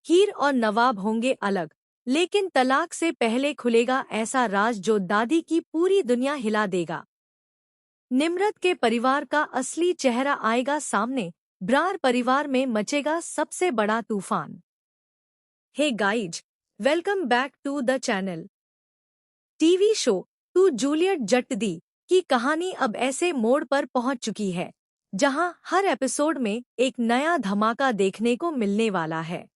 हीर और नवाब होंगे अलग, लेकिन तलाक से पहले खुलेगा ऐसा राज जो दादी की पूरी दुनिया हिला देगा। निम्रत के परिवार का असली चेहरा आएगा सामने। ब्रार परिवार में मचेगा सबसे बड़ा तूफान। Hey guys, welcome back to the channel. TV show to Juliet Jatt दी की कहानी अब ऐसे मोड़ पर पहुंच चुकी है जहां हर एपिसोड में एक नया धमाका देखने को मिलने वाला है।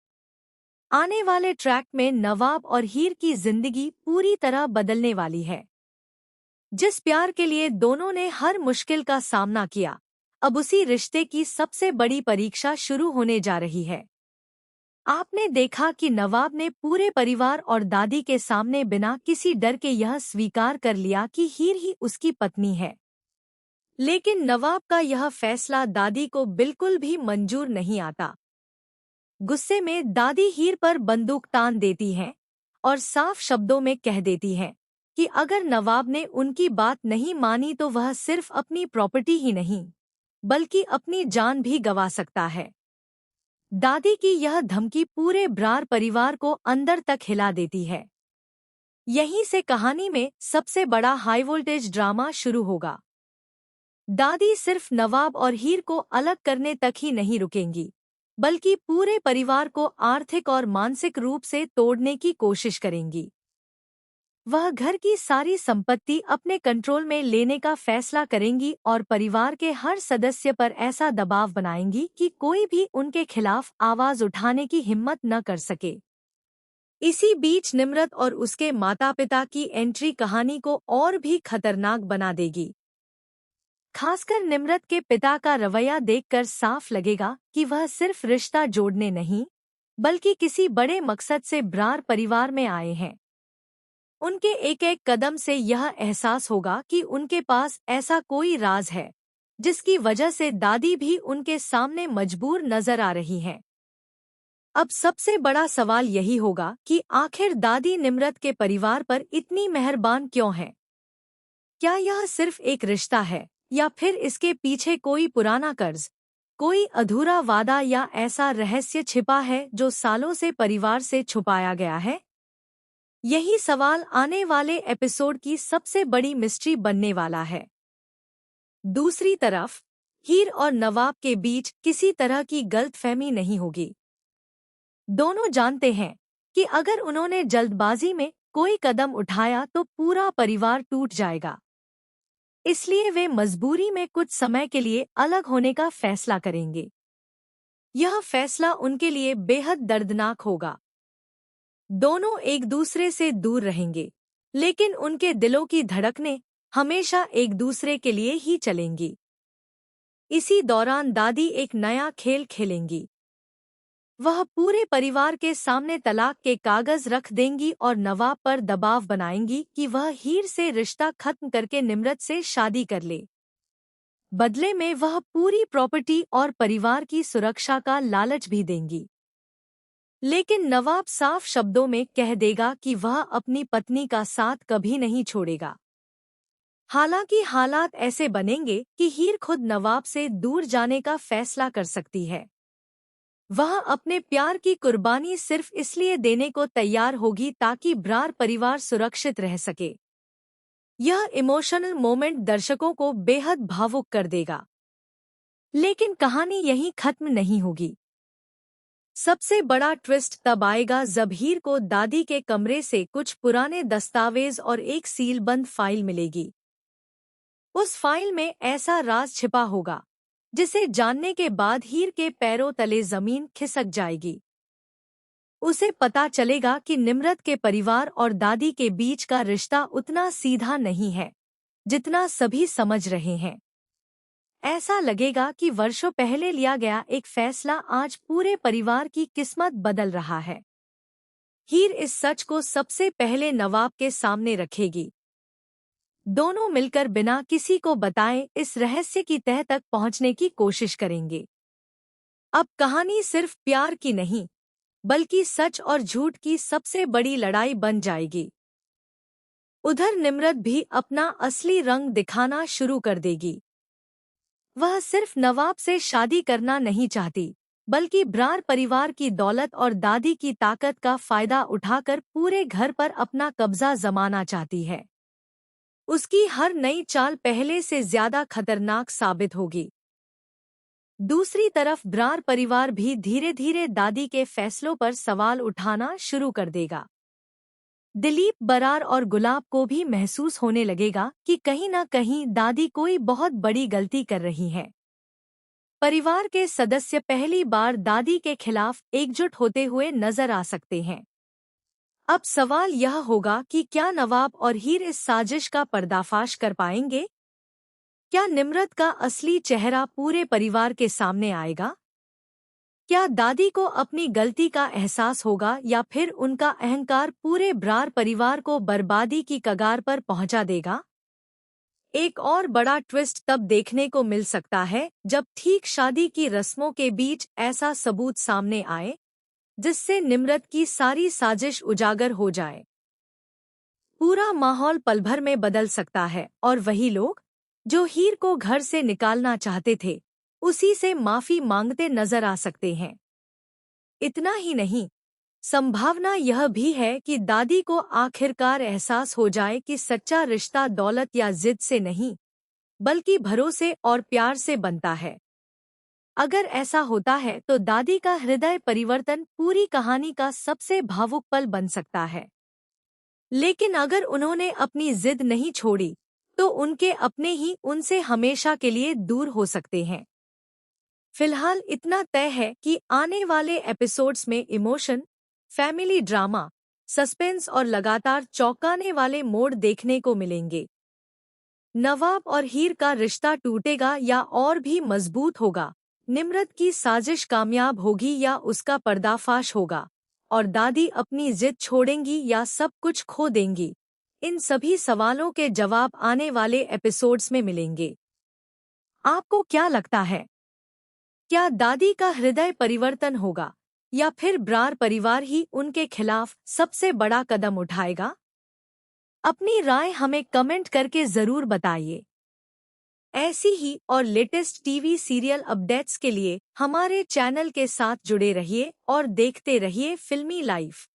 आने वाले ट्रैक में नवाब और हीर की जिंदगी पूरी तरह बदलने वाली है। जिस प्यार के लिए दोनों ने हर मुश्किल का सामना किया, अब उसी रिश्ते की सबसे बड़ी परीक्षा शुरू होने जा रही है। आपने देखा कि नवाब ने पूरे परिवार और दादी के सामने बिना किसी डर के यह स्वीकार कर लिया कि हीर ही उसकी पत्नी है। लेकिन नवाब का यह फैसला दादी को बिल्कुल भी मंजूर नहीं आता। गुस्से में दादी हीर पर बंदूक तान देती हैं और साफ शब्दों में कह देती हैं कि अगर नवाब ने उनकी बात नहीं मानी तो वह सिर्फ अपनी प्रॉपर्टी ही नहीं, बल्कि अपनी जान भी गंवा सकता है। दादी की यह धमकी पूरे ब्रार परिवार को अंदर तक हिला देती है। यहीं से कहानी में सबसे बड़ा हाई वोल्टेज ड्रामा शुरू होगा। दादी सिर्फ नवाब और हीर को अलग करने तक ही नहीं रुकेंगी, बल्कि पूरे परिवार को आर्थिक और मानसिक रूप से तोड़ने की कोशिश करेंगी। वह घर की सारी संपत्ति अपने कंट्रोल में लेने का फैसला करेंगी और परिवार के हर सदस्य पर ऐसा दबाव बनाएंगी कि कोई भी उनके खिलाफ आवाज उठाने की हिम्मत न कर सके। इसी बीच निम्रत और उसके माता-पिता की एंट्री कहानी को और भी खतरनाक बना देगी। खासकर निम्रत के पिता का रवैया देखकर साफ लगेगा कि वह सिर्फ रिश्ता जोड़ने नहीं, बल्कि किसी बड़े मकसद से ब्रार परिवार में आए हैं। उनके एक एक कदम से यह एहसास होगा कि उनके पास ऐसा कोई राज है जिसकी वजह से दादी भी उनके सामने मजबूर नजर आ रही हैं। अब सबसे बड़ा सवाल यही होगा कि आखिर दादी निम्रत के परिवार पर इतनी मेहरबान क्यों है? क्या यह सिर्फ एक रिश्ता है या फिर इसके पीछे कोई पुराना कर्ज, कोई अधूरा वादा या ऐसा रहस्य छिपा है जो सालों से परिवार से छुपाया गया है? यही सवाल आने वाले एपिसोड की सबसे बड़ी मिस्ट्री बनने वाला है। दूसरी तरफ हीर और नवाब के बीच किसी तरह की गलतफहमी नहीं होगी। दोनों जानते हैं कि अगर उन्होंने जल्दबाजी में कोई कदम उठाया तो पूरा परिवार टूट जाएगा। इसलिए वे मजबूरी में कुछ समय के लिए अलग होने का फैसला करेंगे। यह फैसला उनके लिए बेहद दर्दनाक होगा। दोनों एक दूसरे से दूर रहेंगे, लेकिन उनके दिलों की धड़कनें हमेशा एक दूसरे के लिए ही चलेंगी। इसी दौरान दादी एक नया खेल खेलेंगी। वह पूरे परिवार के सामने तलाक के कागज रख देंगी और नवाब पर दबाव बनाएंगी कि वह हीर से रिश्ता खत्म करके निम्रत से शादी कर ले। बदले में वह पूरी प्रॉपर्टी और परिवार की सुरक्षा का लालच भी देंगी। लेकिन नवाब साफ शब्दों में कह देगा कि वह अपनी पत्नी का साथ कभी नहीं छोड़ेगा। हालांकि हालात ऐसे बनेंगे कि हीर खुद नवाब से दूर जाने का फैसला कर सकती है। वह अपने प्यार की कुर्बानी सिर्फ इसलिए देने को तैयार होगी ताकि ब्रार परिवार सुरक्षित रह सके। यह इमोशनल मोमेंट दर्शकों को बेहद भावुक कर देगा। लेकिन कहानी यहीं खत्म नहीं होगी। सबसे बड़ा ट्विस्ट तब आएगा जब हीर को दादी के कमरे से कुछ पुराने दस्तावेज और एक सीलबंद फाइल मिलेगी। उस फाइल में ऐसा राज छिपा होगा जिसे जानने के बाद हीर के पैरों तले जमीन खिसक जाएगी। उसे पता चलेगा कि निम्रत के परिवार और दादी के बीच का रिश्ता उतना सीधा नहीं है जितना सभी समझ रहे हैं। ऐसा लगेगा कि वर्षों पहले लिया गया एक फैसला आज पूरे परिवार की किस्मत बदल रहा है। हीर इस सच को सबसे पहले नवाब के सामने रखेगी। दोनों मिलकर बिना किसी को बताए इस रहस्य की तह तक पहुंचने की कोशिश करेंगे। अब कहानी सिर्फ प्यार की नहीं, बल्कि सच और झूठ की सबसे बड़ी लड़ाई बन जाएगी। उधर निम्रत भी अपना असली रंग दिखाना शुरू कर देगी। वह सिर्फ नवाब से शादी करना नहीं चाहती, बल्कि ब्रार परिवार की दौलत और दादी की ताकत का फायदा उठाकर पूरे घर पर अपना कब्जा जमाना चाहती है। उसकी हर नई चाल पहले से ज्यादा खतरनाक साबित होगी। दूसरी तरफ ब्रार परिवार भी धीरे धीरे दादी के फैसलों पर सवाल उठाना शुरू कर देगा। दिलीप बरार और गुलाब को भी महसूस होने लगेगा कि कहीं न कहीं दादी कोई बहुत बड़ी गलती कर रही है। परिवार के सदस्य पहली बार दादी के खिलाफ एकजुट होते हुए नजर आ सकते हैं। अब सवाल यह होगा कि क्या नवाब और हीर इस साजिश का पर्दाफाश कर पाएंगे? क्या निम्रत का असली चेहरा पूरे परिवार के सामने आएगा? क्या दादी को अपनी गलती का एहसास होगा या फिर उनका अहंकार पूरे ब्रार परिवार को बर्बादी की कगार पर पहुंचा देगा? एक और बड़ा ट्विस्ट तब देखने को मिल सकता है जब ठीक शादी की रस्मों के बीच ऐसा सबूत सामने आए जिससे निम्रत की सारी साजिश उजागर हो जाए। पूरा माहौल पल भर में बदल सकता है और वही लोग जो हीर को घर से निकालना चाहते थे उसी से माफी मांगते नजर आ सकते हैं। इतना ही नहीं, संभावना यह भी है कि दादी को आखिरकार एहसास हो जाए कि सच्चा रिश्ता दौलत या जिद से नहीं बल्कि भरोसे और प्यार से बनता है। अगर ऐसा होता है तो दादी का हृदय परिवर्तन पूरी कहानी का सबसे भावुक पल बन सकता है। लेकिन अगर उन्होंने अपनी जिद नहीं छोड़ी तो उनके अपने ही उनसे हमेशा के लिए दूर हो सकते हैं। फिलहाल इतना तय है कि आने वाले एपिसोड्स में इमोशन, फैमिली ड्रामा, सस्पेंस और लगातार चौंकाने वाले मोड़ देखने को मिलेंगे। नवाब और हीर का रिश्ता टूटेगा या और भी मजबूत होगा? निम्रत की साजिश कामयाब होगी या उसका पर्दाफाश होगा? और दादी अपनी जिद छोड़ेंगी या सब कुछ खो देंगी? इन सभी सवालों के जवाब आने वाले एपिसोड्स में मिलेंगे। आपको क्या लगता है? क्या दादी का हृदय परिवर्तन होगा या फिर ब्रार परिवार ही उनके खिलाफ सबसे बड़ा कदम उठाएगा? अपनी राय हमें कमेंट करके जरूर बताइए। ऐसी ही और लेटेस्ट टीवी सीरियल अपडेट्स के लिए हमारे चैनल के साथ जुड़े रहिए और देखते रहिए फिल्मी लाइफ।